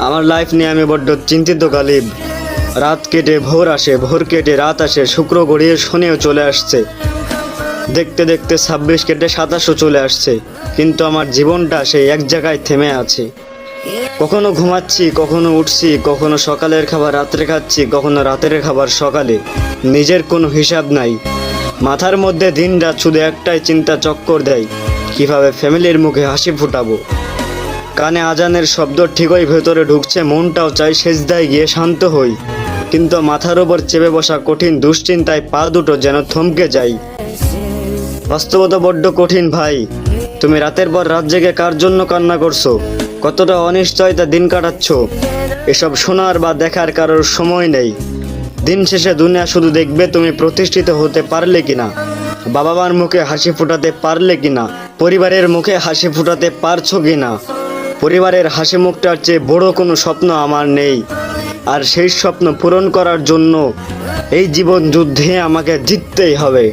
আমার লাইফ নিয়ে আমি বড্ড চিন্তিত গালিব। রাত কেটে ভোর আসে, ভোর কেটে রাত আসে, শুক্র গড়িয়ে শনিও চলে আসছে। দেখতে দেখতে 26 কেটে 27ও চলে আসছে, কিন্তু আমার জীবনটা সেই এক জায়গায় থেমে আছে। কখনো ঘুমাচ্ছি, কখনো উঠছি, কখনো সকালের খাবার রাত্রে খাচ্ছি, কখনো রাতের খাবার সকালে। নিজের কোনো হিসাব নাই। মাথার মধ্যে দিন রাত শুধু একটাই চিন্তা চক্কর দেয়, কিভাবে ফ্যামিলির মুখে হাসি ফুটাবো। কানে আজানের শব্দ ঠিকই ভেতরে ঢুকছে, মনটাও চাই সেজদায় গিয়ে শান্ত হই, কিন্তু মাথার উপর চেপে বসা কঠিন দুশ্চিন্তায় পা দুটো যেন থমকে যায়। বাস্তবতা বড্ড কঠিন ভাই। তুমি রাতের পর রাত জেগে কার জন্য কান্না করছো, কতটা অনিশ্চয়তা দিন কাটাচ্ছ, এসব শোনার বা দেখার কারোর সময় নেই। দিন শেষে দুনিয়া শুধু দেখবে তুমি প্রতিষ্ঠিত হতে পারলে কিনা, বাবা মার মুখে হাসি ফোটাতে পারলে কিনা, পরিবারের মুখে হাসি ফোটাতে পারছো কিনা। পরিবারের হাসি মুখটার চেয়ে বড় কোনো স্বপ্ন আমার নেই, আর সেই স্বপ্ন পূরণ করার জন্য এই জীবন যুদ্ধে আমাকে জিততেই হবে।